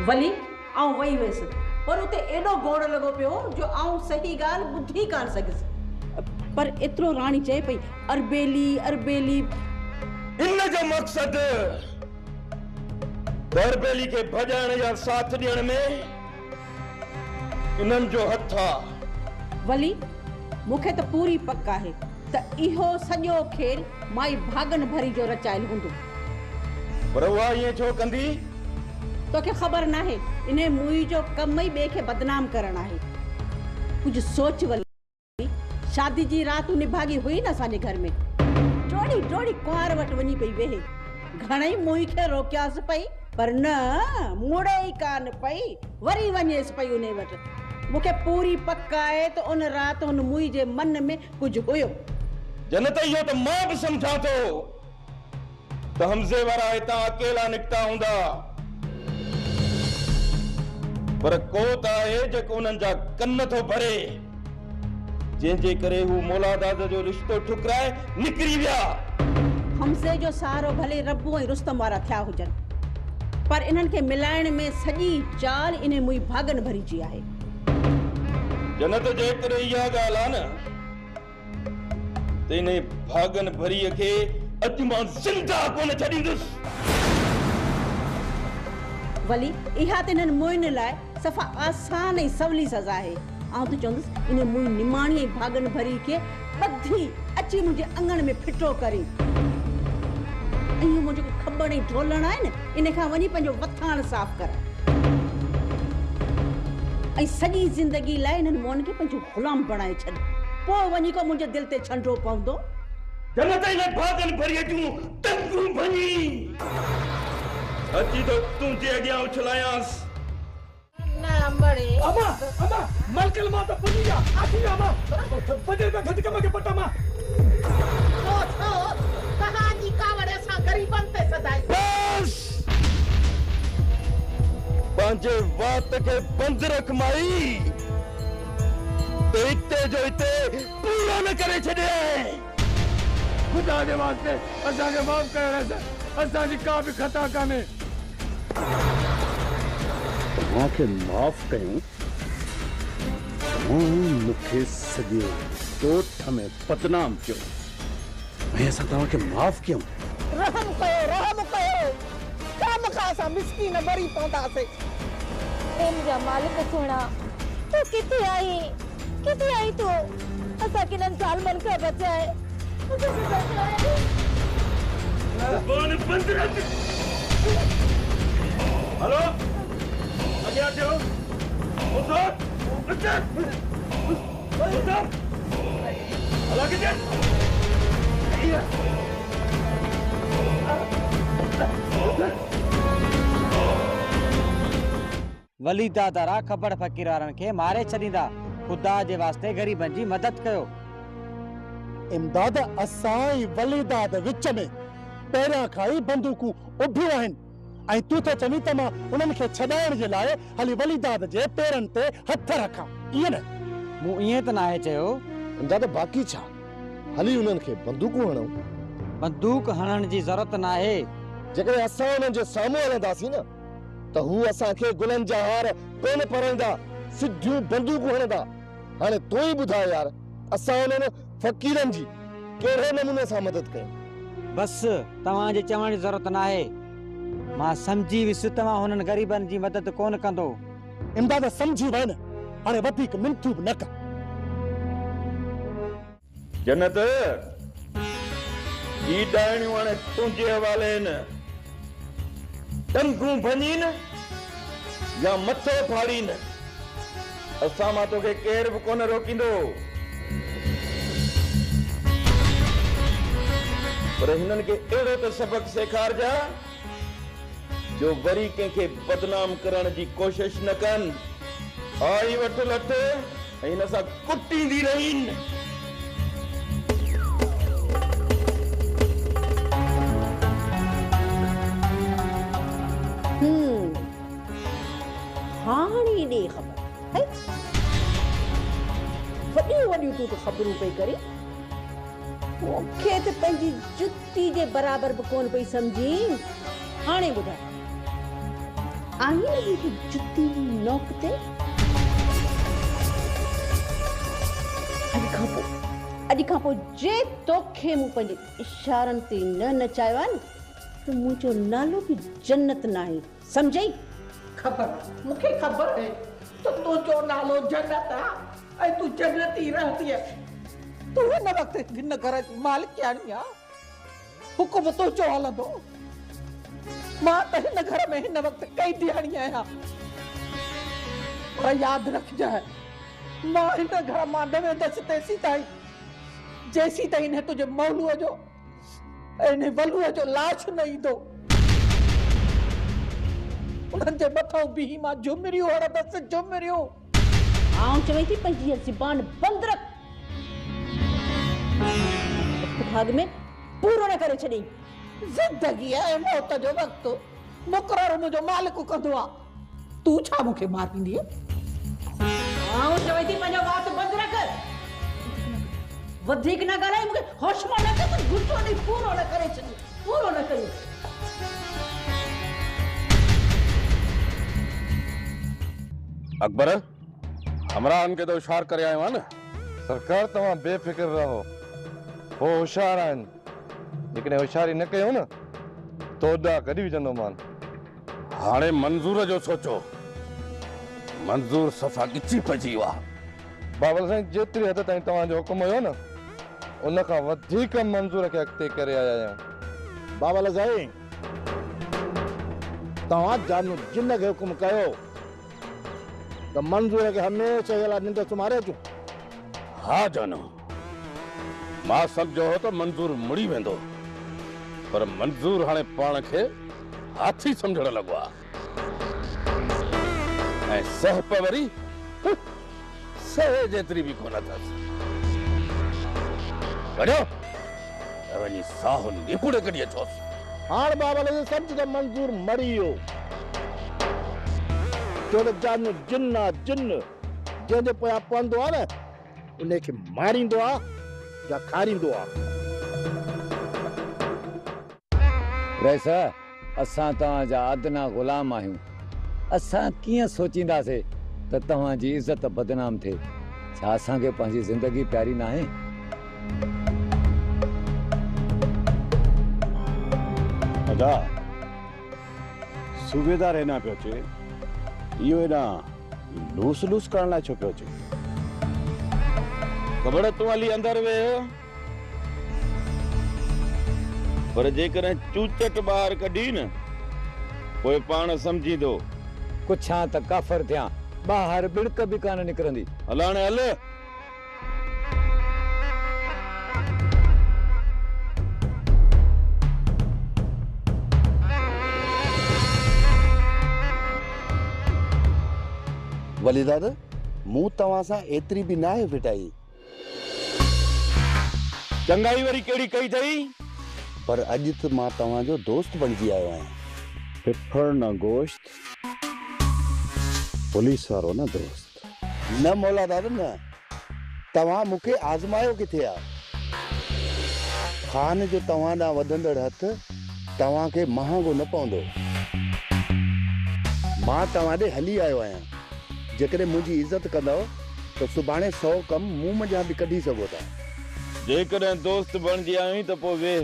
वली आऊं वही हुयसि पर उते एडो गोड़ लगो पियो जो आऊं सही गाल बुधी कान सकिस। पर एतिरो राणी चए पई अरबेली अरबेली। इन जो मकसद अरबेली के भजाने या साथ ॾियण में इन्हनि जो हथ आहे। वली मूंखे त पूरी पक आहे त इहो सॼो खेल माई भागन भरी जो रचायल हूंदो। पर उहा ईअं छो कंदी? तोखे ख़बर नाहे इन्हे मुई जो कम ई ॿिए खे बदनाम करण आहे। कुझु सोच वली शादी जी रात निभागी हुई न असांजे घर में टोड़ी टोड़ी कुंवार वटि वञी पई वेहे। घणई मुई खे रोकियासि पई पर न मुड़े ई कान पई वरी वञेसि पई उन वटि। मूंखे पूरी पक आहे त उन रात हुन मुई जे मन में कुझु हुयो। जनत इहो त मां बि सम्झां थो त हमज़े वारा हितां अकेला निकिता हूंदा पर को त आहे जेको उन्हनि जा कन थो भरे जंहिंजे करे हू मौलादाद जो रिश्तो ठुकराए निकिरी विया। हमज़े जो सहारो भले रब्बू ऐं रुस्तम वारा थिया हुजनि पर इन्हनि खे मिलाइण में सॼी चाल इन मुई भागन भरी जी आहे। जनत जेकॾहिं इहा ॻाल्हि आहे न त इन भागन भरीअ खे अॼु मां ज़िंदा कोन छॾींदुसि। वली इहा त इन्हनि मुइन लाइ सफ़ा आसान ऐं सवली सज़ा आहे। आउं त चवंदुसि इन मुई निमाणी ऐं भागन भरी खे ॿधी अची मुंहिंजे अंगण में फिटो करे ऐं इहो मुंहिंजो खॿण ऐं ढोलण आहे न इन खां वञी पंहिंजो वथाण साफ़ कर ऐं सॼी ज़िंदगी लाइ इन्हनि मुअनि खे पंहिंजो ग़ुलाम बणाए छॾ। पोइ वञी को मुंहिंजे दिलि ते छंडो पवंदो। जनत इन भागन भरीअ जूं टंगूं भञी अची तो तुंहिंजे अॻियां उछलायांसि। न मरे अमा अमा मलकल मां त पुॼी विया अची विया मां पंजे रुपया घटि कम खे पटा मां छो कहानी कावड़े सां गरीबन पे सदाई। बस पंहिंजे वात खे बंदि रख माई त हिते जो हिते पूरो न करे छॾे। खुदा जे वास्ते असांखे माफ़ कयो असांजी का बि ख़ता कान्हे। तव्हांखे माफ़ कयूं मूंखे सॼे ॻोठ में बदनाम कयो ऐं असां तव्हांखे माफ़ कयूं। रहम कयो काम खां असां मिसकीन मरी पवंदासीं। जा मालिक सोना तू किथे आई तू असांखे नन ज़ालमन खां बचाए। हेलो अॻियां थियो वली दादारा खबर फकीर वारनि खे मारे छॾींदा। खुदा जे वास्ते गरीबन जी मदद कयो। इमदाद असां ऐं वलीदाद विच में पहिरियां खां ई बंदूकूं उभियूं आहिनि ऐं तूं त चवीं त मां उन्हनि खे छॾाइण जे लाइ हली वलीदाद जे पेरनि ते हथ रखां ईअं न? मूं ईअं त नाहे चयो। इमदाद बाक़ी छा हली उन्हनि खे बंदूकूं हणूं? बंदूक हणण जी ज़रूरत नाहे। जेकॾहिं असां उन्हनि जे साम्हूं हलंदासीं न त हू असांखे गुलनि जा हार कोन पाराईंदा सिधियूं बंदूकूं हणंदा। हाणे तूं ई ॿुधाए यार असां उन्हनि फ़क़ीरनि जी कहिड़े नमूने सां मदद कयूं? बस तव्हांजे चवण जी ज़रूरत नाहे। मां सम्झी वियुसि तव्हां हुननि गरीबनि जी मदद कोन कंदो। इमदाद सम्झी वञ हाणे वधीक मिनथू बि न कर। जनत ही डायणियूं हाणे तुंहिंजे हवाले आहिनि। टंगूं भञीन या मथो फाड़ीन असां मां तोखे केरु बि कोन रोकींदो। पर हिननि खे अहिड़ो त सबक सेखारजा जो वरी कंहिंखे बदनाम करण जी कोशिश न कनि। आई वठ लठ ऐं हिन सां कुटींदी रहीन। हाणे ॾे ख़बर वॾियूं वॾियूं तूं त ख़बरूं पई करे मूंखे त पंहिंजी जुती जे बराबर बि कोन पई सम्झी। हाणे ॿुधाए आई लगी कि जुती नोकते अॼु खां पोइ जे तोखे मूं पंहिंजे इशारनि ते न नचायो आहे न त मुंहिंजो नालो बि जन्नत न आहे सम्झई खबर मूंखे ख़बर है तो तुंहिंजो नालो जन्नत आहे ऐं तूं जन्नत ई रहंदी आहे तूं हिन वक़्तु हिन घर जी मालिकियाणी आहे हुकुम तुंहिंजो हलंदो मां त हिन घर में हिन वक़्तु कैदियाणी आहियां पर यादि रखजांइ मां हिन घर मां न वेंदसि तेसीं ताईं जेसीं ताईं हिन तुंहिंजे मौलूअ जो ऐं हिन वलूअ जो लाश न ईंदो उन्हनि जे मथां बीही मां झुमरियूं हणंदसि झुमरियूं आउं चवई थी पंहिंजी ज़ुबान बंदि रख भाग में पूरो न करे छॾी ज़िंदगी ऐं मौत जो वक़्तु मुक़ररु मुंहिंजो मालिक कंदो आहे तूं छा मूंखे मारींदीअ आउं चवई थी पंहिंजो वात बंदि रख वधीक न ॻाल्हाए मूंखे होश में न कर गुस्सो नहीं पूरो न करे छॾी पूरो न करी अकबर हमरा उनके तो होशियार करे आयो आहे न सरकार तव्हां बेफिक्र रहो वो होशियार आहिनि लेकिन होशियारी न कयो न तोॾा कढी विझंदो मान हाणे मंजूर जो सोचो मंजूर सफ़ा गिची पइजी वियो आहे बाबल साईं जेतिरी हद ताईं तव्हांजो हुकुम हुयो न उन खां वधीक मंजूर खे अॻिते करे आया आहियूं बाबल साईं तव्हां जानू जिन खे हुकुम कयो त मंजूर खे हमेशह जे लाइ निंड सुम्हारे अचूं हाँ जानो मां सम्झो हो तो मंजूर मुड़ी वेंदो पर मंजूर हाणे पाण खे हाथी समझण लॻो आहे ऐं सहप वरी सहे जेतिरी बि कोन अथसि वञो वञी साहु निपुड़े कढी अचोसि हाणे बाबल साईं सम्झ त मंजूर मरी वियो छो त जानू जिन आहे जिन जंहिंजे पोयां पवंदो आहे न उन खे मारींदो आहे या खारींदो आहे रईसा असां तव्हांजा अदना ग़ुलाम आहियूं असां कीअं सोचींदासीं त तव्हांजी इज़त बदनाम थिए छा असांखे पंहिंजी ज़िंदगी प्यारी न आहे अदा सूबेदार हेॾां पियो अचे इहो हेॾां लूस लूस करण लाइ छो पियो अचे ख़बर तूं हली अंदरि वेह पर जेकॾहिं चूचट ॿाहिरि कढी न पोइ पाण सम्झींदो कुझु हा त काफ़र थियां ॿाहिरि बिड़क बि कान निकिरंदी हल हाणे हल वली दादा मूं तव्हां सां एतिरी बि नाहे फिटाई चंगाई वरी कहिड़ी कई अथई पर अॼु त मां तव्हांजो दोस्त बणिजी आयो आहियां फिफड़ न गोश्त पुलिस वारो न दोस्त न मौला दादा न तव्हां मूंखे आज़मायो किथे आहे खान जो तव्हां ॾांहुं वधंदड़ हथ तव्हांखे महांगो न पवंदो मां तव्हां ॾे हली आयो आहियां जेकॾहिं मुंहिंजी इज़त कंदव त सुभाणे 100 कम मुंहुं मंझां बि कढी सघो था जेकॾहिं दोस्त बणिजी आहीं त पोइ वेह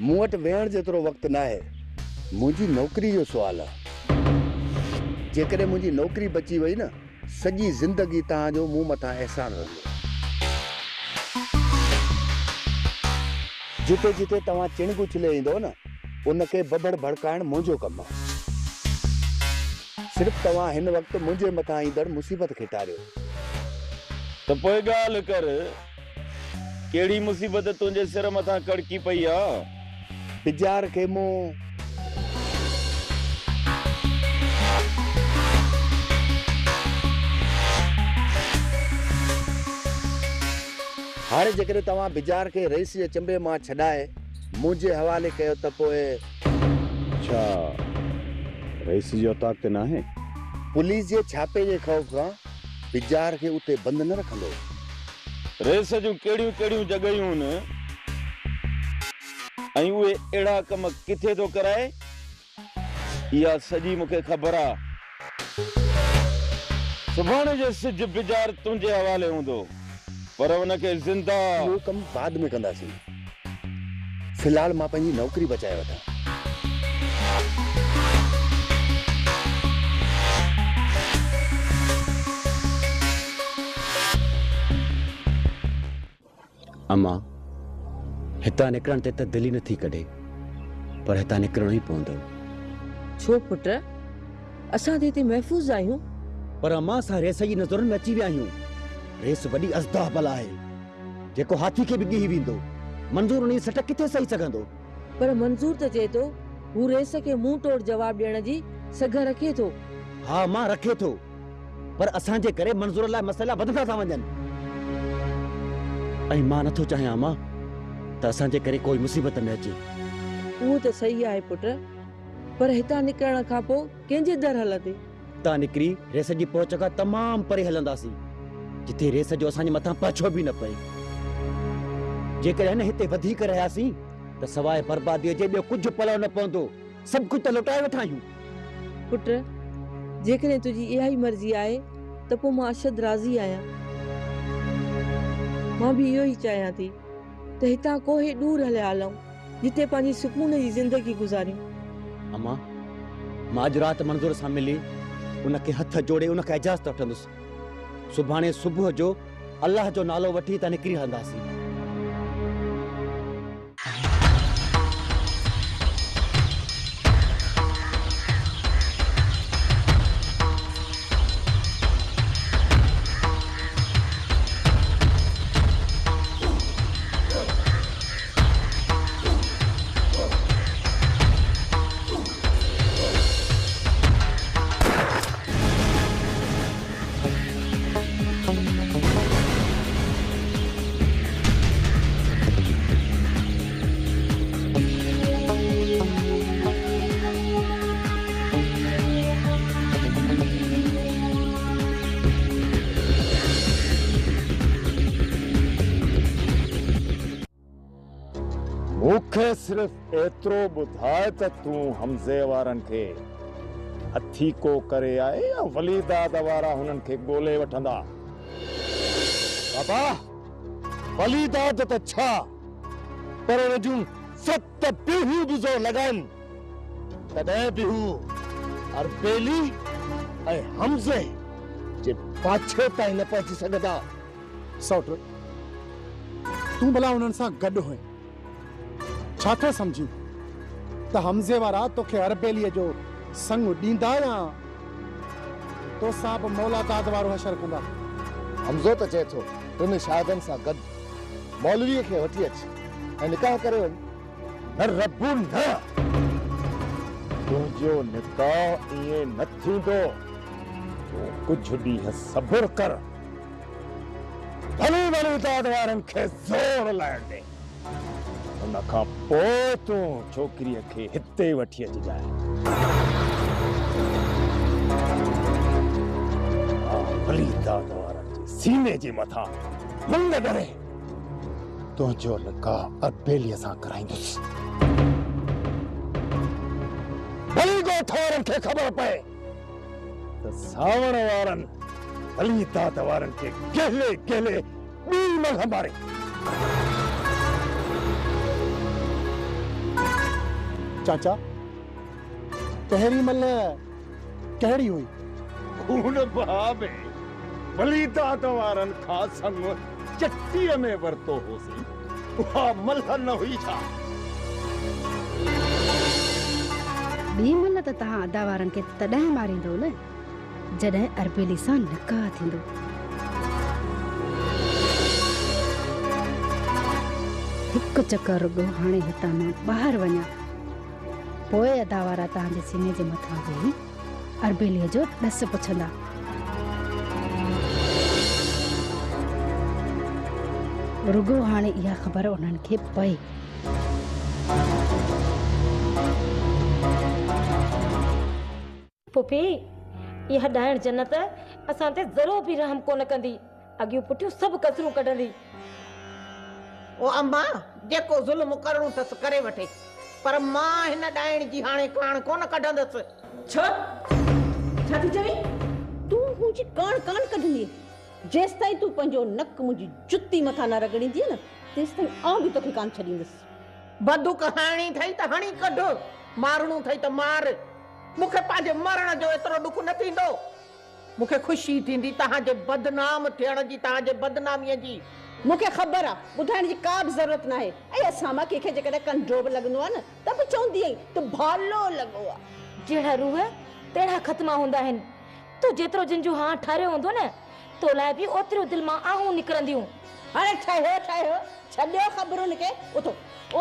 मूं वटि वेहण जेतिरो वक़्तु न आहे मुंहिंजी नौकरी जो सुवाल आहे जेकॾहिं मुंहिंजी नौकरी बची वई न सॼी ज़िंदगी तव्हांजो मूं मथां अहसान रहंदो जिते जिते तव्हां चिणगू चिले ईंदो न उनखे बबड़ भड़काइण मुंहिंजो कमु आहे सिर्फ़ु तव्हां हिन वक़्तु मुंहिंजे मथां ईंदड़ मुसीबत खे टारियो त पोइ ॻाल्हि कर कहिड़ी मुसीबत तुंहिंजे सिर मथां कड़की पई आहे बिजार खे मूं हाणे जेकॾहिं तव्हां बिजार खे रईस जे चंबे मां छॾाए मुंहिंजे हवाले कयो त पोइ छा रईस जी औताक ते न आहे पुलिस जे छापे जे ख़ौफ़ खां बिजार खे उते बंदि न रखंदो रेस जूं कहिड़ियूं कहिड़ियूं जॻहियूं न ऐं उहे अहिड़ा कम किथे थो कराए इहा सॼी मूंखे ख़बर आहे। सुभाणे जो सिज बिजार तुंहिंजे हवाले हूंदो, पर उनखे ज़िंदा उहो कमु बाद में कंदासीं। फिलहाल मां पंहिंजी नौकरी बचाए वठां। अम्मा हितां निकिरण ते त दिलि नथी कढे, पर हितां निकिरणो ई पवंदो। छो पुट, असां त हिते महफ़ूज़ आहियूं। पर अम्मा असां रेस जी नज़रुनि में अची विया आहियूं। रेस वॾी अज़दा बला आहे, जेको हाथी खे बि ॻीही वेंदो। मंज़ूर उन जी सट किथे सही सघंदो? पर मंज़ूर त चए थो हू रेस खे मुंहुं तोड़ जवाब ॾियण जी सघ रखे थो। हा मां रखे थो, पर असांजे करे मंज़ूर लाइ मसइला वधंदा था वञनि। ऐं मां नथो चाहियां अम्मा त असांजे करे कोई मुसीबत में अचे। उहो त सही आहे पुट, पर हितां निकिरण खां पोइ कंहिंजे दर हलंदे? हितां निकिरी रेस जी पहुच खां तमामु परे हलंदासीं, जिथे रेस जो असांजे मथां पछो बि न पए। जेकॾहिं हिते वधीक रहियासीं त सवाइ बर्बादीअ जे ॿियो कुझु पलो न पवंदो। सभु कुझु त लुटाए वेठा आहियूं। पुट, जेकॾहिं तुंहिंजी इहा ई मर्ज़ी आहे त पोइ मां अशद राज़ी आहियां। मां बि इहो ई चाहियां थी त हितां कोहे दूर हलिया हलूं, जिते पंहिंजी सुकून जी ज़िंदगी गुज़ारियूं। अम्मा मां अॼु राति मंज़ूर सां मिली उनखे हथ जोड़े उनखां इजाज़त वठंदुसि। सुभाणे सुबुह जो अल्लाह जो नालो वठी त निकिरी हलंदासीं। मूंखे सिर्फ़ एतिरो ॿुधाए त तूं हमज़े वारनि खे हथी को करे आए या वलीदाद वारा हुननि खे ॻोल्हे वठंदा? बाबा वलीदाद त छा, पर उन जूं 7 पीढ़ियूं बि ज़ोर लॻाइनि, तॾहिं बि हू अरबेली ऐं हमज़े जे पाछे ताईं न पहुची सघंदा। सौट, तूं भला उन्हनि सां गॾु हुए, छा था समझी त हमज़े वारा तोखे अरबेलीअ जो संग ॾींदा या तोसां बि मौलादाद वारो हशर कंदा? हमज़ो त चए थो टिन शायदनि सां गॾु मौलवीअ खे वठी अच ऐं निकाह करे वञ। न रब्बू न, तुंहिंजो निकाह ईअं न थींदो। तूं कुझु ॾींहं सब्र कर, भली वलीदाद वारनि खे ज़ोर लाइण ॾे। उन खां पोइ तूं छोकिरीअ खे हिते वठी अचिजांइ। वलीदाद वारनि जे सीने जे मथां मुंड डरे तुंहिंजो निकाह अरबेलीअ सां कराईंदुसि। भली ॻोठ वारनि खे ख़बर पए त सावण वारनि वलीदाद वारनि खे गहले गहले ॿी मल मारे। चाचा, पहिरीं मल कहिड़ी हुई? खून बहा में वलीदाद वारनि खां संग चटीअ में वरितो होसीं, उहा मल न हुई छा? ॿी मल त तव्हां अदा वारनि खे तॾहिं मारींदो न जॾहिं अरबेली सां निकाह थींदो। हिकु चकर रुगो हाणे हितां मां ॿाहिरि वञा, पोइ अदा वारा तव्हांजे सीने जे मथां वेही अरबेलीअ जो ॾस पुछंदा। रुगो हाणे इहा ख़बर उन्हनि खे पए। पुफी, इहा ॾाइण जन्नत असां ते ज़रो बि रहम कोन कंदी, अॻियूं पुठियूं सभु कसरूं कढंदी। ओ अम्मा, जेको ज़ुल्म करणो अथसि करे वठे, पर मां हिन ॾाइण जी हाणे कान कोन कढंदसि। छो छा थी चवी तू मुंहिंजी कान कान कढंदी जेस ताईं तू पंहिंजो नक मुंहिंजी जुती मथां न रगड़ींदी न तेस ताईं आउं बि तोखे कान छॾींदसि। बंदूक हाणी थई त हणी कढ, मारणो थई त मार। मूंखे पंहिंजे मरण जो एतिरो दुख न थींदो। मूंखे ख़ुशी थींदी तव्हांजे बदनाम थियण जी, तव्हांजे बदनामीअ जी। मूंखे ख़बर आहे, ॿुधाइण जी का बि ज़रूरत न आहे। ऐं असां मां कंहिंखे जेकॾहिं कंडो बि लॻंदो आहे न त बि चवंदी आहीं त भालो लॻो आहे। जहिड़ा रूह तहिड़ा ख़तमा हूंदा आहिनि। तूं जेतिरो जिन जो हां ठारियो हूंदो न तो लाइ बि ओतिरो दिलि मां आहूं निकिरंदियूं। हाणे ठाहियो छॾियो ख़बरुनि खे। उथो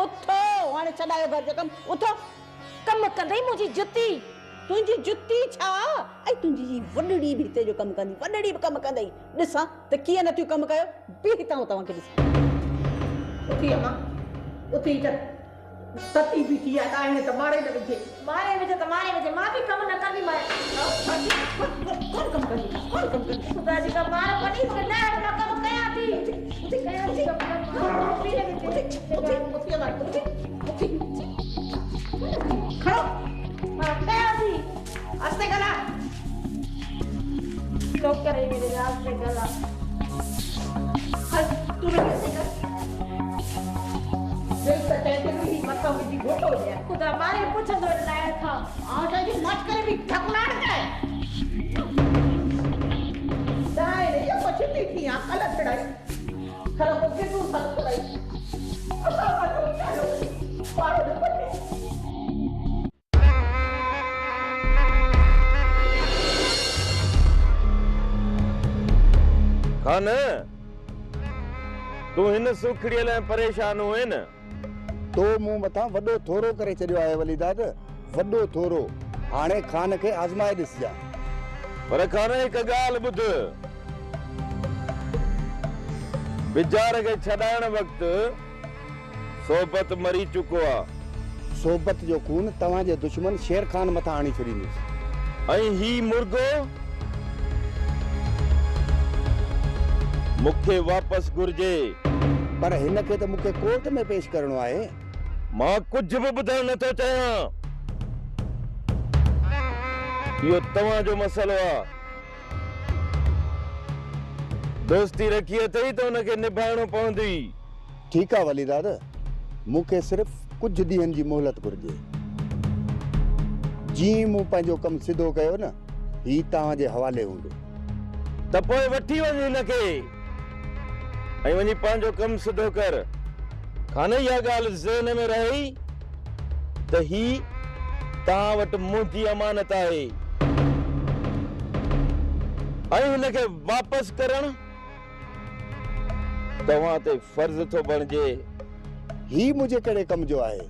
उथो, हाणे छॾायो घर जो कमु। उथो। कमु कंदई मुंहिंजी जुती। तुंहिंजी जुती छा ऐं तुंहिंजी वॾड़ी बि हिते जो कमु कंदी, वॾड़ी बि कमु कंदई। ॾिसां त कीअं नथियूं कमु कयो। बीह हितां तव्हांखे ॾिसां। उथी अम्मा उथी त सती बीठी आहे आहिनि त मारे न विझे। मारे विझे त मारे विझे, मां बि कमु न कंदी मां। कौन कमु कंदी? खुदा जी का मार पड़ी मूंखे न अहिड़ो कमु कयां थी। खड़ो कयां थी। आस्ते गला डॉक्टर मेरे आस्ते गला। तू भी कैसे कर? दिल त कहते भी मथां विझी घोटो ॾिया। खुदा मारे पुछंदो लाइर खां। जी मच करे भी ठकुलाड़ जाए। दाए रे ये पछती थी अकल छड़ाई। खरा मुझे तू सब छड़ाई। असा मारो चलो पारो न पड़े। खान तू हिन सुखड़ीअ लाइ परेशान हुए न? तो मूं मथां वॾो थोरो करे छॾियो आहे वलीदाद, वॾो थोरो। हाणे खान खे आज़माए ॾिसजा। पर खान हिकु ॻाल्हि ॿुध, बिजार खे छॾाइण वक़्तु सोबत मरी चुको आहे। सोबत जो खून तव्हांजे दुश्मन शेर खान मथां आणी छॾींदुसि। ऐं ही मुर्गो मूंखे वापसि घुर्जे। पर हिन खे त मूंखे कोर्ट में पेश करणो आहे। मां कुझु बि ॿुधणु नथो चाहियां। इहो तव्हांजो मसइलो आहे। दोस्ती रखी अथई त हुनखे निभाइणो पवंदी। ठीकु आहे वलीदाद, मूंखे सिर्फ़ु कुझु ॾींहंनि जी मोहलत घुर्जे। जीअं मूं पंहिंजो कमु सिधो कयो न, ही तव्हांजे हवाले हूंदो। त पोइ वठी वञ हिनखे ऐं वञी पंहिंजो कमु सिधो कर। खान इहा ॻाल्हि ज़हन में रहे त ही तव्हां वटि मुंहिंजी अमानत आहे ऐं हिनखे वापसि करणु तव्हां ते फर्ज़ थो बणिजे। ही मुंहिंजे कहिड़े कम जो आहे?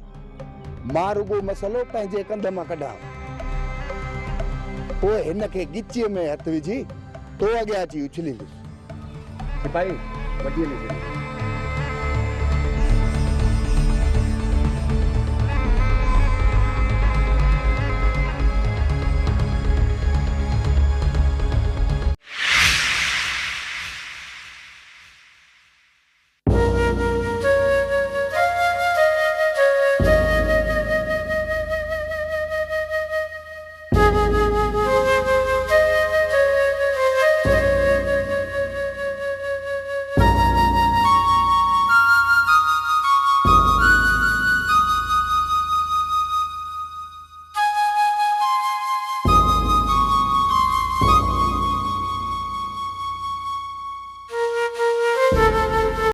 मां रुगो मसलो पंहिंजे कंध मां कढां, पोइ हिन खे गिचीअ में हथ विझी तो अॻियां अची उछलींदुसि। सिपाही वॾी लिखी। Thank you.